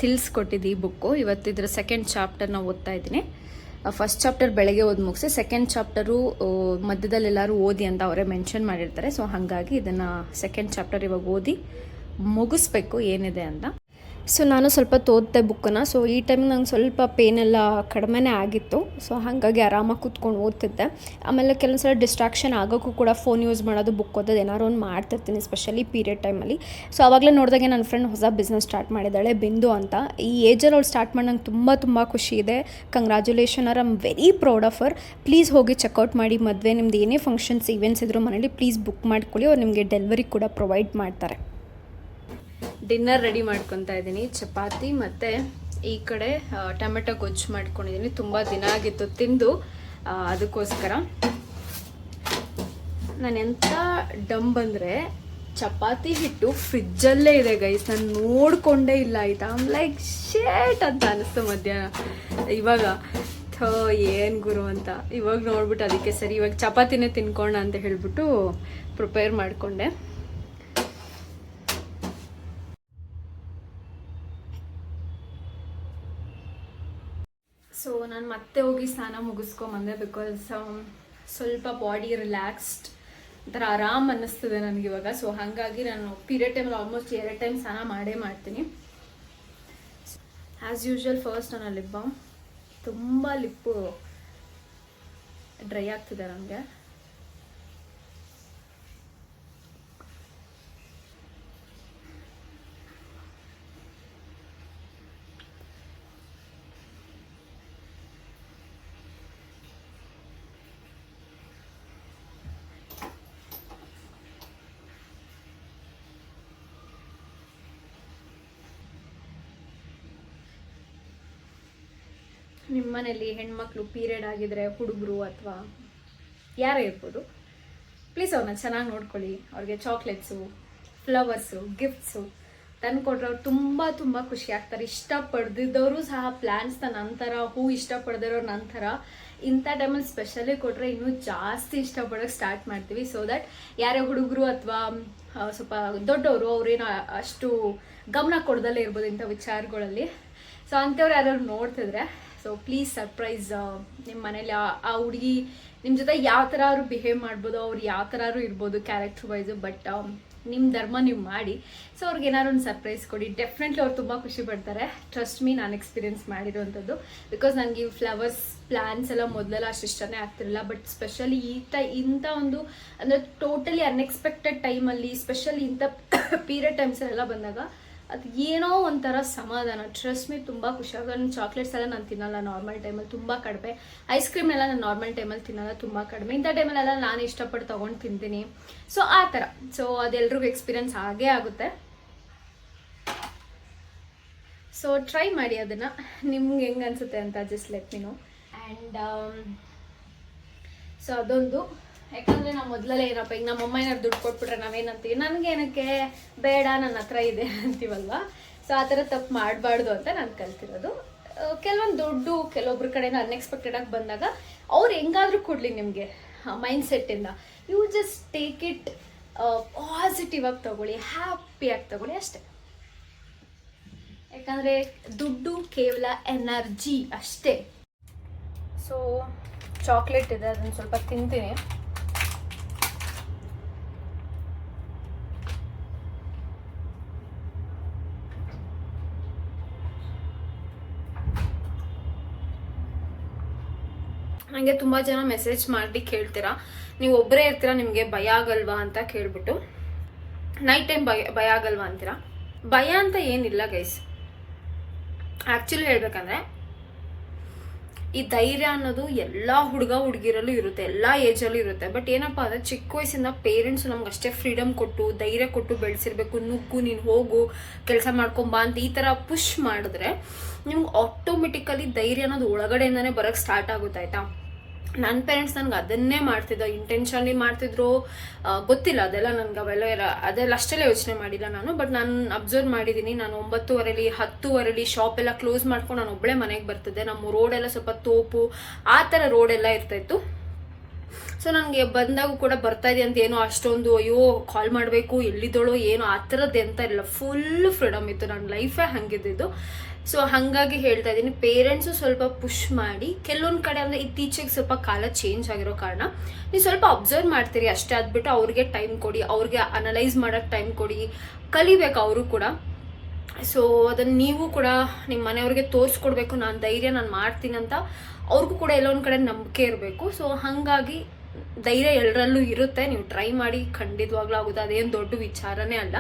ತಿಳಿಸ್ಕೊಟ್ಟಿದ್ದು ಈ ಬುಕ್ಕು. ಇವತ್ತಿದ್ರ ಸೆಕೆಂಡ್ ಚಾಪ್ಟರ್ನ ಓದ್ತಾ ಇದ್ದೀನಿ. ಫಸ್ಟ್ ಚಾಪ್ಟರ್ ಬೆಳಗ್ಗೆ ಓದಿ ಮುಗಿಸಿ, ಸೆಕೆಂಡ್ ಚಾಪ್ಟರು ಮಧ್ಯದಲ್ಲಿ ಎಲ್ಲರೂ ಓದಿ ಅಂತ ಅವರೇ ಮೆನ್ಷನ್ ಮಾಡಿರ್ತಾರೆ. ಸೊ ಹಾಗಾಗಿ ಇದನ್ನು ಸೆಕೆಂಡ್ ಚಾಪ್ಟರ್ ಇವಾಗ ಓದಿ ಮುಗಿಸ್ಬೇಕು ಏನಿದೆ ಅಂತ. ಸೊ ನಾನು ಸ್ವಲ್ಪ ಓದಿದೆ ಬುಕ್ಕನ್ನು. ಸೊ ಈ ಟೈಮ್ ನಂಗೆ ಸ್ವಲ್ಪ ಪೇನೆಲ್ಲ ಕಡಿಮೆನೇ ಆಗಿತ್ತು. ಸೊ ಹಾಗಾಗಿ ಆರಾಮಾಗಿ ಕೂತ್ಕೊಂಡು ಓದ್ತಿದ್ದೆ. ಆಮೇಲೆ ಕೆಲವೊಂದು ಸಲ ಡಿಸ್ಟ್ರಾಕ್ಷನ್ ಆಗೋಕ್ಕೂ ಕೂಡ ಫೋನ್ ಯೂಸ್ ಮಾಡೋದು, ಬುಕ್ ಓದೋದು ಏನಾದ್ರು ಒಂದು ಮಾಡ್ತಿರ್ತೀನಿ, ಸ್ಪೆಷಲಿ ಪೀರಿಯಡ್ ಟೈಮಲ್ಲಿ. ಸೊ ಆವಾಗಲೇ ನೋಡಿದಾಗೆ ನನ್ನ ಫ್ರೆಂಡ್ ಹೊಸ ಬಿಸ್ನೆಸ್ ಸ್ಟಾರ್ಟ್ ಮಾಡಿದ್ದಾಳೆ, ಬಿಂದು ಅಂತ. ಈ ಏಜಲ್ಲಿ ಅವ್ಳು ಸ್ಟಾರ್ಟ್ ಮಾಡಿ ನಂಗೆ ತುಂಬ ಖುಷಿ ಇದೆ. ಕಂಗ್ರ್ಯಾಚುಲೇಷನ್ ಆರ್, I'm very proud of her. Please ಹೋಗಿ ಚೆಕ್ಔಟ್ ಮಾಡಿ. ಮದುವೆ ನಿಮ್ದು ಏನೇ ಫಂಕ್ಷನ್ಸ್ ಈವೆಂಟ್ಸ್ ಇದ್ರೂ ಮನೇಲಿ ಪ್ಲೀಸ್ ಬುಕ್ ಮಾಡ್ಕೊಳ್ಳಿ, ಅವ್ರು ನಿಮಗೆ ಡೆಲಿವರಿ ಕೂಡ ಪ್ರೊವೈಡ್ ಮಾಡ್ತಾರೆ. ಡಿನ್ನರ್ ರೆಡಿ ಮಾಡ್ಕೊತಾ ಇದ್ದೀನಿ. ಚಪಾತಿ ಮತ್ತು ಈ ಕಡೆ ಟೊಮೆಟೊ ಗೊಜ್ಜು ಮಾಡ್ಕೊಂಡಿದ್ದೀನಿ. ತುಂಬ ದಿನ ಆಗಿತ್ತು ತಿಂದು, ಅದಕ್ಕೋಸ್ಕರ. ನಾನು ಎಂಥ ಡಂಬ್ ಅಂದರೆ ಚಪಾತಿ ಹಿಟ್ಟು ಫ್ರಿಜ್ಜಲ್ಲೇ ಇದೆ ಗೈಸ್, ನಾನು ನೋಡಿಕೊಂಡೇ ಇಲ್ಲ ಆಯಿತಾ. ಐಮ್ ಲೈಕ್ ಶೇಟ್ ಅಂತ ಅನಿಸ್ತು ಮಧ್ಯಾಹ್ನ. ಇವಾಗ ಏನು ಗುರು ಅಂತ ಇವಾಗ ನೋಡ್ಬಿಟ್ಟು ಅದಕ್ಕೆ ಸರಿ ಇವಾಗ ಚಪಾತಿನೇ ತಿನ್ಕೋಣ ಅಂತ ಹೇಳ್ಬಿಟ್ಟು ಪ್ರಿಪೇರ್ ಮಾಡಿಕೊಂಡೆ. ಸೊ ನಾನು ಮತ್ತೆ ಹೋಗಿ ಸ್ನಾನ ಮುಗಿಸ್ಕೊಂಬಂದೆ. ಬಿಕಾಸ್ ಸ್ವಲ್ಪ ಬಾಡಿ ರಿಲ್ಯಾಕ್ಸ್ಡ್ ಒಂಥರ ಆರಾಮ್ ಅನ್ನಿಸ್ತದೆ ನನಗಿವಾಗ. ಸೊ ಹಾಗಾಗಿ ನಾನು ಪೀರಿಯಡ್ ಟೈಮಲ್ಲಿ ಆಲ್ಮೋಸ್ಟ್ 2 ಟೈಮ್ ಸ್ನಾನ ಮಾಡ್ತೀನಿ. ಆ್ಯಸ್ ಯೂಶ್ವಲ್ ಫಸ್ಟ್ ನಾನು ಲಿಪ್ ಬಾಮ್, ತುಂಬ ಲಿಪ್ಪು ಡ್ರೈ ಆಗ್ತಿದೆ ನನಗೆ. ನಿಮ್ಮ ಮನೇಲಿ ಹೆಣ್ಮಕ್ಳು ಪೀರಿಯಡ್ ಆಗಿದ್ರೆ, ಹುಡುಗರು ಅಥವಾ ಯಾರೇ ಇರ್ಬೋದು, ಪ್ಲೀಸ್ ಅವ್ರನ್ನ ಚೆನ್ನಾಗಿ ನೋಡ್ಕೊಳ್ಳಿ. ಅವ್ರಿಗೆ ಚಾಕ್ಲೇಟ್ಸು, ಫ್ಲವರ್ಸು, ಗಿಫ್ಟ್ಸು ತಂದುಕೊಟ್ರೆ ಅವ್ರು ತುಂಬ ಖುಷಿ ಆಗ್ತಾರೆ. ಇಷ್ಟಪಡ್ದಿದ್ದವರು ಸಹ ಪ್ಲ್ಯಾನ್ಸ್ನ ನಂತರ, ಹೂ ಇಷ್ಟಪಡ್ದಿರೋರು ನಂತರ ಇಂಥ ಟೈಮಲ್ಲಿ ಸ್ಪೆಷಲಿ ಕೊಟ್ಟರೆ ಇನ್ನೂ ಜಾಸ್ತಿ ಇಷ್ಟಪಡೋಕ್ಕೆ ಸ್ಟಾರ್ಟ್ ಮಾಡ್ತೀವಿ. ಸೊ ದಟ್ ಯಾರೇ ಹುಡುಗರು ಅಥವಾ ಸ್ವಲ್ಪ ದೊಡ್ಡವರು ಅವ್ರೇನೋ ಅಷ್ಟು ಗಮನ ಕೊಡ್ದಲ್ಲೇ ಇರ್ಬೋದು ಇಂಥ ವಿಚಾರಗಳಲ್ಲಿ. ಸೊ ಅಂಥವ್ರು ಯಾರು ನೋಡ್ತಿದ್ರೆ, ಸೊ ಪ್ಲೀಸ್ ಸರ್ಪ್ರೈಸ್ ನಿಮ್ಮ ಮನೇಲಿ ಆ ಹುಡುಗಿ ನಿಮ್ಮ ಜೊತೆ ಯಾವ ಥರ ಅವರು ಬಿಹೇವ್ ಮಾಡ್ಬೋದು, ಅವ್ರು ಯಾವ ಥರ ಇರ್ಬೋದು ಕ್ಯಾರೆಕ್ಟರ್ ವೈಸು, ಬಟ್ ನಿಮ್ಮ ಧರ್ಮ ನೀವು ಮಾಡಿ. ಸೊ ಅವ್ರಿಗೆ ಏನಾದ್ರು ಒಂದು ಸರ್ಪ್ರೈಸ್ ಕೊಡಿ. ಡೆಫಿನೆಟ್ಲಿ ಅವ್ರು ತುಂಬ ಖುಷಿ ಪಡ್ತಾರೆ. ಟ್ರಸ್ಟ್ ಮೀ, ನಾನು ಎಕ್ಸ್ಪೀರಿಯನ್ಸ್ ಮಾಡಿರೋವಂಥದ್ದು. ಬಿಕಾಸ್ ನನಗೆ ಈ ಫ್ಲವರ್ಸ್ ಪ್ಲ್ಯಾನ್ಸ್ ಎಲ್ಲ ಮೊದಲೆಲ್ಲ ಅಷ್ಟು ಇಷ್ಟನೇ ಆಗ್ತಿರಲಿಲ್ಲ. ಬಟ್ ಸ್ಪೆಷಲಿ ಇಂಥ ಒಂದು ಅಂದರೆ ಟೋಟಲಿ ಅನ್ಎಕ್ಸ್ಪೆಕ್ಟೆಡ್ ಟೈಮಲ್ಲಿ, ಸ್ಪೆಷಲಿ ಇಂಥ ಪೀರಿಯಡ್ ಟೈಮ್ಸಲ್ಲೆಲ್ಲ ಬಂದಾಗ ಅದು ಏನೋ ಒಂಥರ ಸಮಾಧಾನ. ಟ್ರಸ್ಟ್ ಮೀ, ತುಂಬ ಖುಷಿ ಆಗ. ನಾನು ಚಾಕ್ಲೇಟ್ಸ್ ಎಲ್ಲ ನಾನು ತಿನ್ನಲ್ಲ ನಾರ್ಮಲ್ ಟೈಮಲ್ಲಿ, ತುಂಬ ಕಡಿಮೆ. ಐಸ್ ಕ್ರೀಮ್ ಎಲ್ಲ ನಾನು ನಾರ್ಮಲ್ ಟೈಮಲ್ಲಿ ತಿನ್ನಲ್ಲ, ತುಂಬ ಕಡಿಮೆ. ಇಂಥ ಟೈಮಲ್ಲೆಲ್ಲ ನಾನು ಇಷ್ಟಪಟ್ಟು ತೊಗೊಂಡು ತಿಂತೀನಿ. ಸೊ ಆ ಥರ. ಸೊ ಅದೆಲ್ರಿಗೂ ಎಕ್ಸ್ಪೀರಿಯನ್ಸ್ ಆಗೇ ಆಗುತ್ತೆ. ಸೊ ಟ್ರೈ ಮಾಡಿ ಅದನ್ನು, ನಿಮ್ಗೆ ಹೆಂಗೆ ಅನಿಸುತ್ತೆ ಅಂತ just let me no. And so ಅದೊಂದು. ಯಾಕಂದರೆ ನಾವು ಮೊದಲೇ ಏನಪ್ಪ, ಈಗ ನಮ್ಮಮ್ಮ ಏನಾದ್ರು ದುಡ್ಡು ಕೊಟ್ಬಿಟ್ರೆ ನಾವೇನಂತೀವಿ, ನನಗೇನಕ್ಕೆ ಬೇಡ, ನನ್ನ ಹತ್ರ ಇದೆ ಅಂತೀವಲ್ವ. ಸೊ ಆ ಥರ ತಪ್ಪು ಮಾಡಬಾರ್ದು ಅಂತ ನಾನು ಕಲ್ತಿರೋದು. ಕೆಲವೊಂದು ದುಡ್ಡು ಕೆಲವೊಬ್ರ ಕಡೆಯಿಂದ ಅನ್ಎಕ್ಸ್ಪೆಕ್ಟೆಡಾಗಿ ಬಂದಾಗ ಅವ್ರು ಹೆಂಗಾದರೂ ಕೊಡಲಿ ನಿಮಗೆ ಮೈಂಡ್ ಸೆಟ್ಟಿಂದ, you just take it positive ಆಗಿ ತೊಗೊಳ್ಳಿ, ಹ್ಯಾಪಿಯಾಗಿ ತೊಗೊಳ್ಳಿ ಅಷ್ಟೇ. ಯಾಕಂದರೆ ದುಡ್ಡು ಕೇವಲ ಎನರ್ಜಿ ಅಷ್ಟೇ. ಸೊ ಚಾಕ್ಲೇಟ್ ಇದೆ, ಅದನ್ನು ಸ್ವಲ್ಪ ತಿಂತೀನಿ. ನನಗೆ ತುಂಬ ಜನ ಮೆಸೇಜ್ ಮಾಡಿ ಕೇಳ್ತೀರಾ, ನೀವು ಒಬ್ಬರೇ ಇರ್ತೀರಾ, ನಿಮಗೆ ಭಯ ಆಗಲ್ವಾ ಅಂತ ಕೇಳ್ಬಿಟ್ಟು. ನೈಟ್ ಟೈಮ್ ಭಯ ಆಗಲ್ವಾ ಅಂತೀರಾ? ಭಯ ಅಂತ ಏನಿಲ್ಲ ಗೈಸ್. ಆ್ಯಕ್ಚುಲಿ ಹೇಳ್ಬೇಕಂದ್ರೆ ಈ ಧೈರ್ಯ ಅನ್ನೋದು ಎಲ್ಲ ಹುಡುಗಿರಲ್ಲೂ ಇರುತ್ತೆ, ಎಲ್ಲ ಏಜಲ್ಲೂ ಇರುತ್ತೆ. ಬಟ್ ಏನಪ್ಪ ಅಂದರೆ ಚಿಕ್ಕ ವಯಸ್ಸಿಂದ ಪೇರೆಂಟ್ಸು ನಮ್ಗೆ ಅಷ್ಟೇ ಫ್ರೀಡಮ್ ಕೊಟ್ಟು, ಧೈರ್ಯ ಕೊಟ್ಟು ಬೆಳೆಸಿರ್ಬೇಕು. ನುಗ್ಗು, ನೀನು ಹೋಗು, ಕೆಲಸ ಮಾಡ್ಕೊಂಬಾ ಅಂತ ಈ ಥರ ಪುಷ್ ಮಾಡಿದ್ರೆ ನಿಮ್ಗೆ ಆಟೋಮೆಟಿಕಲಿ ಧೈರ್ಯ ಅನ್ನೋದು ಒಳಗಡೆಯಿಂದನೇ ಬರೋಕ್ಕೆ ಸ್ಟಾರ್ಟ್ ಆಗುತ್ತೆ, ಆಯಿತಾ. ನನ್ನ ಪೇರೆಂಟ್ಸ್ ನನಗೆ ಅದನ್ನೇ ಮಾಡ್ತಿದ್ದ, ಇಂಟೆನ್ಷನ್ಲಿ ಮಾಡ್ತಿದ್ರು ಗೊತ್ತಿಲ್ಲ, ಅದೆಲ್ಲ ಅಷ್ಟೆಲ್ಲ ಯೋಚನೆ ಮಾಡಿಲ್ಲ ನಾನು. ಬಟ್ ನಾನು ಅಬ್ಸರ್ವ್ ಮಾಡಿದ್ದೀನಿ. ನಾನು 9:30 10 ಶಾಪ್ ಎಲ್ಲ ಕ್ಲೋಸ್ ಮಾಡ್ಕೊಂಡು ನಾನು ಒಬ್ಬಳೇ ಮನೆಗೆ ಬರ್ತಿದ್ದೆ. ನಮ್ಮ ರೋಡೆಲ್ಲ ಸ್ವಲ್ಪ ತೋಪು ಆ ಥರ ರೋಡೆಲ್ಲ ಇರ್ತಾಯಿತ್ತು. ಸೊ ನನಗೆ ಬಂದಾಗೂ ಕೂಡ ಬರ್ತಾ ಇದೆ ಅಂತ ಏನೋ ಅಷ್ಟೊಂದು ಅಯ್ಯೋ ಕಾಲ್ ಮಾಡಬೇಕು ಎಲ್ಲಿದ್ದೋಳು ಏನೋ ಆ ಥರದ್ದು ಎಂತ ಇಲ್ಲ, ಫುಲ್ ಫ್ರೀಡಮ್ ಇತ್ತು. ನನ್ನ ಲೈಫೇ ಹಂಗಿದ್ದಿದ್ದು. ಸೊ ಹಾಗಾಗಿ ಹೇಳ್ತಾ ಇದ್ದೀನಿ, ಪೇರೆಂಟ್ಸು ಸ್ವಲ್ಪ ಪುಷ್ ಮಾಡಿ. ಕೆಲವೊಂದು ಕಡೆ ಅಂದರೆ ಇತ್ತೀಚೆಗೆ ಸ್ವಲ್ಪ ಕಾಲ ಚೇಂಜ್ ಆಗಿರೋ ಕಾರಣ ನೀವು ಸ್ವಲ್ಪ ಅಬ್ಸರ್ವ್ ಮಾಡ್ತೀರಿ ಅಷ್ಟೇ. ಅದ್ಬಿಟ್ಟು ಅವ್ರಿಗೆ ಟೈಮ್ ಕೊಡಿ, ಅವ್ರಿಗೆ ಅನಲೈಸ್ ಮಾಡೋಕ್ಕೆ ಟೈಮ್ ಕೊಡಿ, ಕಲಿಬೇಕು ಅವರು ಕೂಡ. ಸೊ ಅದನ್ನು ನೀವು ಕೂಡ ನಿಮ್ಮ ಮನೆಯವ್ರಿಗೆ ತೋರಿಸ್ಕೊಡ್ಬೇಕು, ನಾನು ಧೈರ್ಯ ನಾನು ಮಾಡ್ತೀನಿ ಅಂತ. ಅವ್ರಿಗೂ ಕೂಡ ಎಲ್ಲೋ ಒಂದು ಕಡೆ ನಂಬಿಕೆ ಇರಬೇಕು. ಸೊ ಹಾಗಾಗಿ ಧೈರ್ಯ ಎಲ್ಲರಲ್ಲೂ ಇರುತ್ತೆ, ನೀವು ಟ್ರೈ ಮಾಡಿ, ಖಂಡಿತವಾಗ್ಲೂ ಆಗುತ್ತೆ. ಅದೇನು ದೊಡ್ಡ ವಿಚಾರನೇ ಅಲ್ಲ,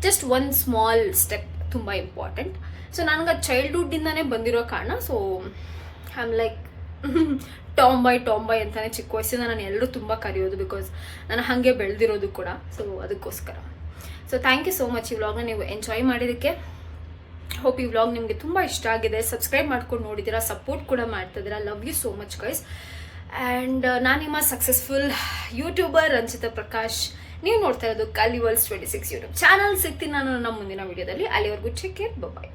ಜಸ್ಟ್ ಒನ್ ಸ್ಮಾಲ್ ಸ್ಟೆಪ್ ತುಂಬ ಇಂಪಾರ್ಟೆಂಟ್. ಸೊ ನನಗೆ ಚೈಲ್ಡ್ಹುಡ್ಡಿಂದನೇ ಬಂದಿರೋ ಕಾರಣ, ಸೊ ಐ ಆಮ್ ಲೈಕ್ ಟಾಂಬಾಯ್ ಅಂತಾನೆ ಚಿಕ್ಕ ವಯಸ್ಸಿಂದ ನಾನು ಎಲ್ಲರೂ ತುಂಬ ಕರೆಯೋದು, ಬಿಕಾಸ್ ನಾನು ಹಾಗೆ ಬೆಳೆದಿರೋದು ಕೂಡ. ಸೊ ಅದಕ್ಕೋಸ್ಕರ. So thank you so much ಈ ವ್ಲಾಗ್ನ ನೀವು ಎಂಜಾಯ್ ಮಾಡಿದ್ದಕ್ಕೆ. ಹೋಪ್ ಈ ವ್ಲಾಗ್ ನಿಮಗೆ ತುಂಬ ಇಷ್ಟ ಆಗಿದೆ. ಸಬ್ಸ್ಕ್ರೈಬ್ ಮಾಡ್ಕೊಂಡು ನೋಡಿದ್ದೀರಾ, ಸಪೋರ್ಟ್ ಕೂಡ ಮಾಡ್ತಿದ್ದೀರಾ. Love you so much guys. And ನಾನು ನಿಮ್ಮ ಸಕ್ಸಸ್ಫುಲ್ ಯೂಟ್ಯೂಬರ್ ರಂಜಿತಾ ಪ್ರಕಾಶ್. ನೀವು ನೋಡ್ತಾ ಇರೋದು ಕಲಿ ವರ್ಲ್ಡ್ಸ್ 26 ಯೂಟ್ಯೂಬ್ ಚಾನಲ್. ಸಿಗ್ತೀನಿ ನಾನು ನಮ್ಮ ಮುಂದಿನ ವಿಡಿಯೋದಲ್ಲಿ. ಅಲ್ಲಿವರೆಗೂ ಟೇಕ್ ಕೇರ್, ಬಾಯ್.